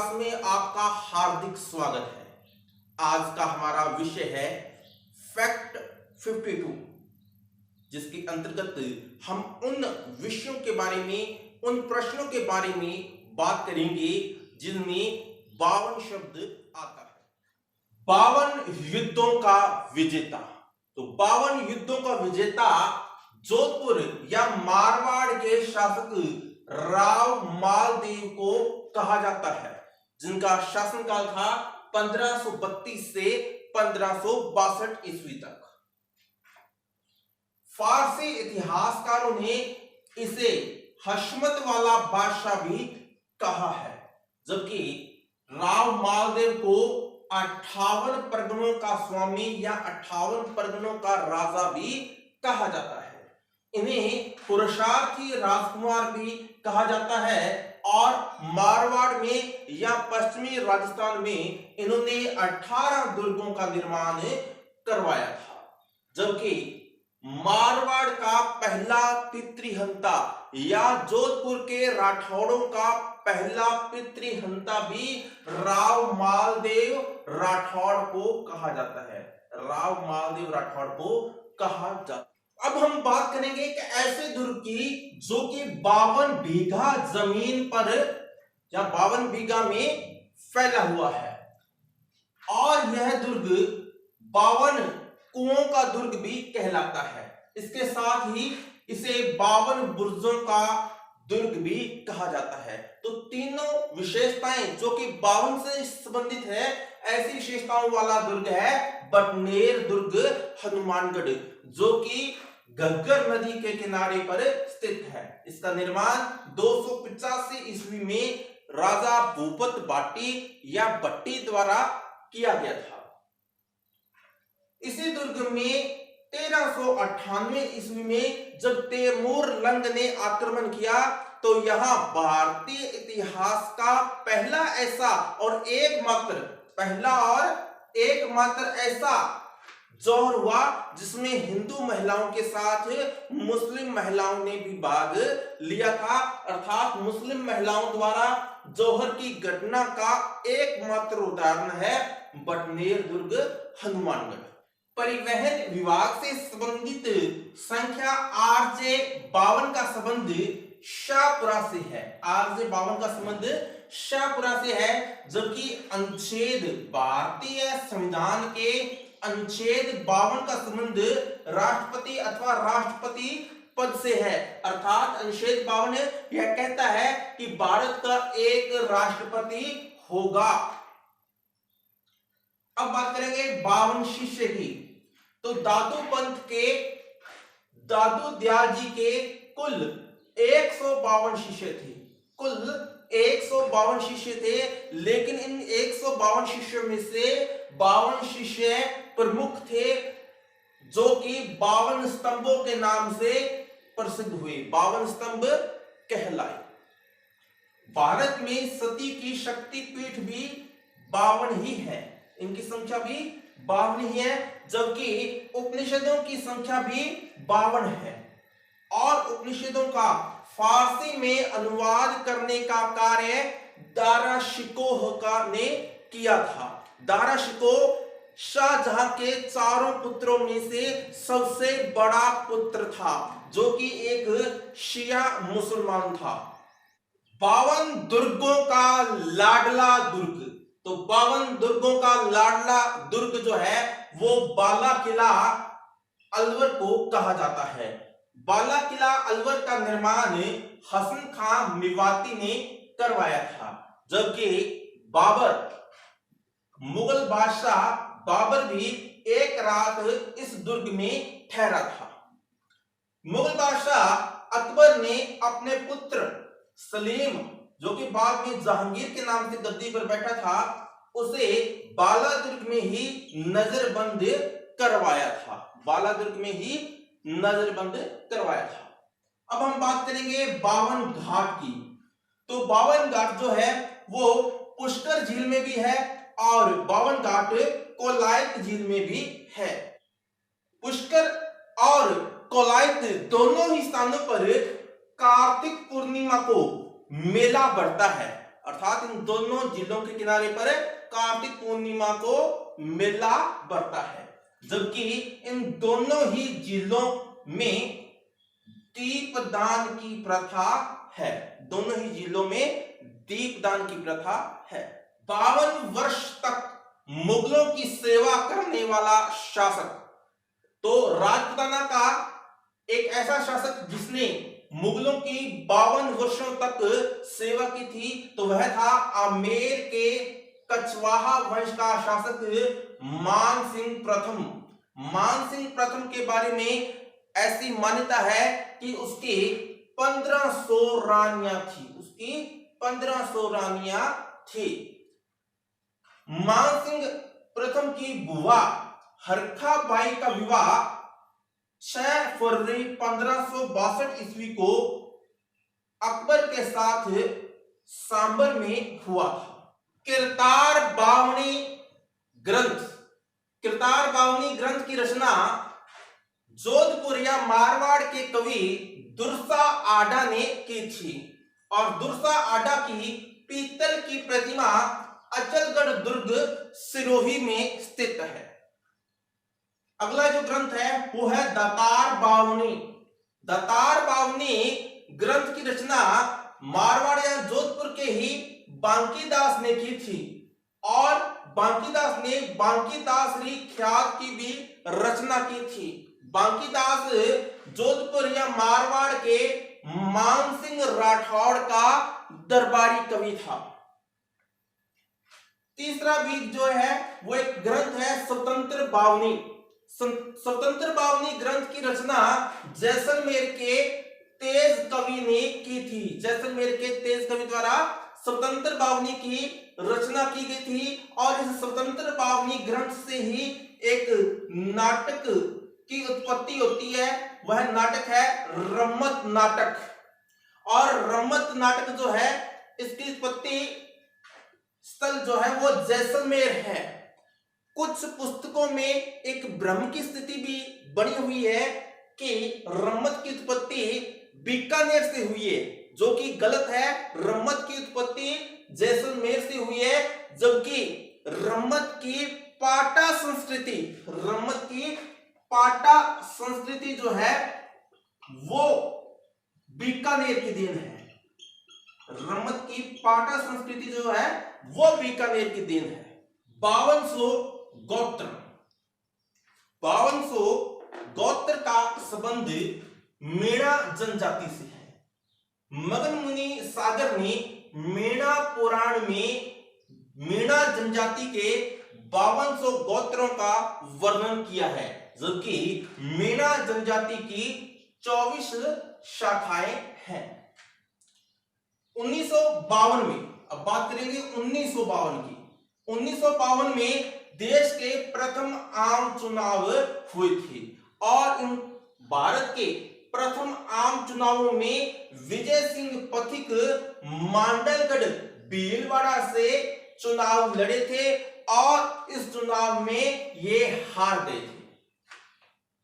Class में आपका हार्दिक स्वागत है। आज का हमारा विषय है फैक्ट 52, जिसके अंतर्गत हम उन विषयों के बारे में, उन प्रश्नों के बारे में बात करेंगे जिनमें 52 शब्द आता है। 52 युद्धों का विजेता। तो 52 युद्धों का विजेता जोधपुर या मारवाड़ के शासक राव मालदेव को कहा जाता है, जिनका शासनकाल था 1532 से 1562 ईस्वी तक। फारसी इतिहासकारों ने इसे हशमत वाला बादशाह भी कहा है, जबकि राव मालदेव को 58 परगनों का स्वामी या 58 परगनों का राजा भी कहा जाता है। इन्हें पुरुषार्थी राजकुमार भी कहा जाता है और मारवाड़ में या पश्चिमी राजस्थान में इन्होंने 18 दुर्गों का निर्माण करवाया था, जबकि मारवाड़ का पहला पितृहंता या जोधपुर के राठौड़ों का पहला पितृहंता भी राव मालदेव राठौड़ को कहा जाता है। राव मालदेव राठौड़ को कहा जाता है। अब हम बात करेंगे कि ऐसे दुर्ग की जो कि 52 बीघा जमीन पर या 52 बीघा में फैला हुआ है, और यह दुर्ग 52 कुओं का दुर्ग भी कहलाता है। इसके साथ ही इसे 52 बुर्जों का दुर्ग भी कहा जाता है। तो तीनों विशेषताएं जो कि 52 से संबंधित है, ऐसी विशेषताओं वाला दुर्ग है बटनेर दुर्ग हनुमानगढ़, जो कि घग्गर नदी के किनारे पर स्थित है। इसका निर्माण 285 ईस्वी में राजा भूपत बाटी या भट्टी द्वारा किया गया था। इसी दुर्ग में 1398 ईस्वी में जब तैमूर लंग ने आक्रमण किया, तो यहां भारतीय इतिहास का पहला और एकमात्र ऐसा जौहर हुआ जिसमें हिंदू महिलाओं के साथ मुस्लिम महिलाओं ने भी भाग लिया था। अर्थात मुस्लिम महिलाओं द्वारा जौहर की घटना का एकमात्र उदाहरण है बटनेर दुर्ग हनुमानगढ़। परिवहन विभाग से संबंधित संख्या आरजे 52 का संबंध शाहपुरा से है। आरजे 52 का संबंध शाहपुरा से है, जबकि अनुच्छेद भारतीय संविधान के अनुच्छेद 52 का संबंध राष्ट्रपति अथवा राष्ट्रपति पद से है। अर्थात अनुच्छेद 52 यह कहता है कि भारत का एक राष्ट्रपति होगा। अब बात करेंगे 52 शिष्य की। तो दादू पंथ के दादू दयाल जी के कुल 152 शिष्य थे। कुल 152 शिष्य थे, लेकिन इन 152 शिष्यों में से 52 शिष्य प्रमुख थे जो कि 52 स्तंभों के नाम से प्रसिद्ध हुए, 52 स्तंभ कहलाए। भारत में सती की शक्ति पीठ भी 52 ही है, इनकी संख्या भी 52 ही है, जबकि उपनिषदों की संख्या भी 52 है। और उपनिषदों का फारसी में अनुवाद करने का कार्य दारा शिकोह ने किया था। दारा शिकोह शाहजहां के चारों पुत्रों में से सबसे बड़ा पुत्र था, जो कि एक शिया मुसलमान था। 52 दुर्गों का लाडला दुर्ग। तो 52 दुर्गों का लाडला दुर्ग जो है वो बाला किला अलवर को कहा जाता है। बाला किला अलवर का निर्माण हसन खां मेवाती ने करवाया था, जबकि मुगल बादशाह बाबर भी एक रात इस दुर्ग में ठहरा था। मुगल बादशाह अकबर ने अपने पुत्र सलीम, जो कि बाद में जहांगीर के नाम से गद्दी पर बैठा था, उसे बाला दुर्ग में ही नजरबंद करवाया था। बाला दुर्ग में ही नजरबंद करवाया था। अब हम बात करेंगे 52 घाट की। तो 52 घाट जो है वो पुष्कर झील में भी है और 52 घाट कोलायत झील में भी है। पुष्कर और कोलायत दोनों ही स्थानों पर कार्तिक पूर्णिमा को मेला बढ़ता है। अर्थात इन दोनों जिलों के किनारे पर कार्तिक पूर्णिमा को मेला बढ़ता है, जबकि इन दोनों ही जिलों में दीपदान की प्रथा है। दोनों ही जिलों में दीपदान की प्रथा है। 52 वर्ष तक मुगलों की सेवा करने वाला शासक, तो राजपुताना का एक ऐसा शासक जिसने मुगलों की 52 वर्षों तक सेवा की थी, तो वह था आमेर के कछवाहा वंश का शासक मानसिंह प्रथम। मानसिंह प्रथम के बारे में ऐसी मान्यता है कि उसकी 1500 रानियां थी। उसकी 1500 रानियां थी। मानसिंह प्रथम की बुआ हरखा बाई का विवाह 6 फरवरी 1562 ईस्वी को अकबर के साथ सांबर में हुआ था। किरतार बावनी ग्रंथ की रचना जोधपुर या मारवाड़ के कवि दुर्सा आडा ने की थी, और दुर्सा आडा की पीतल की प्रतिमा अचलगढ़ दुर्ग सिरोही में स्थित है। अगला जो ग्रंथ है वो है दातार बावनी। दातार बावनी ग्रंथ की रचना मारवाड़ या जोधपुर के ही बांकीदास ने की थी, और बांकीदास ने बांकीदासरी ख्यात की भी रचना की थी। बांकीदास जोधपुर या मारवाड़ के मानसिंह राठौड़ का दरबारी कवि था। तीसरा भी जो है वो एक ग्रंथ है स्वतंत्र बावनी। स्वतंत्र बावनी ग्रंथ की रचना जैसलमेर के तेज कवि ने की थी। जैसलमेर के तेज कवि द्वारा स्वतंत्र बावनी की रचना की गई थी, और इस स्वतंत्र बावनी ग्रंथ से ही एक नाटक की उत्पत्ति होती है। वह नाटक है रम्मत नाटक, और रम्मत नाटक जो है इसकी उत्पत्ति स्थल जो है वो जैसलमेर है। कुछ पुस्तकों में एक भ्रम की स्थिति भी बनी हुई है कि रम्मत की उत्पत्ति बीकानेर से हुई है, जो कि गलत है। रम्मत की उत्पत्ति जैसलमेर से हुई है, जबकि रम्मत की पाटा संस्कृति जो है वो बीकानेर की देन है। रम्मत की पाटा संस्कृति जो है वो बीकानेर की देन है। 5200 गोत्र। 5200 गोत्र का संबंध मेणा जनजाति से है। मगन मुनि सागर ने मेणा पुराण में मेणा जनजाति के 5200 गोत्रों का वर्णन किया है, जबकि मेणा जनजाति की 24 शाखाएं हैं। 1952 में, अब बात करेंगे 1952 की। 1952 में देश के प्रथम आम चुनाव हुए थे, और इन भारत के प्रथम आम चुनावों में विजय सिंह पथिक मांडलगढ़ भीलवाड़ा से चुनाव लड़े थे, और इस चुनाव में ये हार गए थे।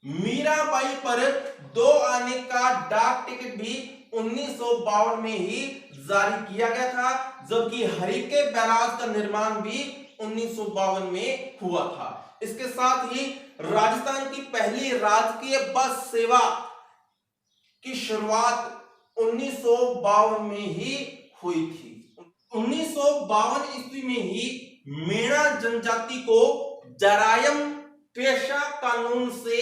मीराबाई पर 2 आने का डाक टिकट भी 1952 में ही जारी किया गया था, जबकि हरिके बैराज का निर्माण भी 1952 में हुआ था। इसके साथ ही राजस्थान की पहली राजकीय बस सेवा की शुरुआत 1952 में ही हुई थी। 1952 ईस्वी में ही मेणा जनजाति को जरायम पेशा कानून से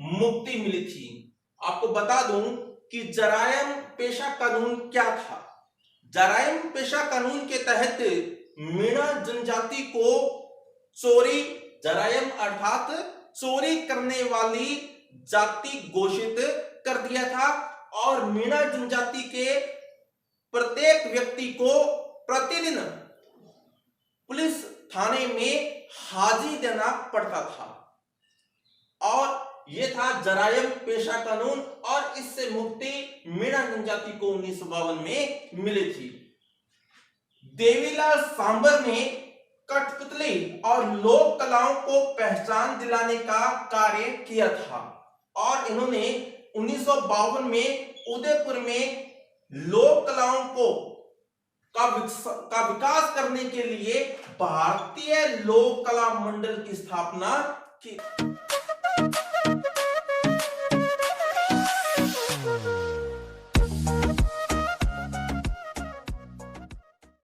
मुक्ति मिली थी। आपको बता दूं कि जरायम पेशा कानून क्या था। जरायम पेशा कानून के तहत मेणा जनजाति को चोरी, जरायम अर्थात चोरी करने वाली जाति घोषित कर दिया था, और मेणा जनजाति के प्रत्येक व्यक्ति को प्रतिदिन पुलिस थाने में हाजिरी देना पड़ता था, और यह था जरायम पेशा कानून, और इससे मुक्ति मेणा जनजाति को 1952 में मिली थी। देवीलाल सांबर ने कठपुतली और लोक कलाओं को पहचान दिलाने का कार्य किया था, और इन्होंने 1952 में उदयपुर में लोक कलाओं का विकास करने के लिए भारतीय लोक कला मंडल की स्थापना की।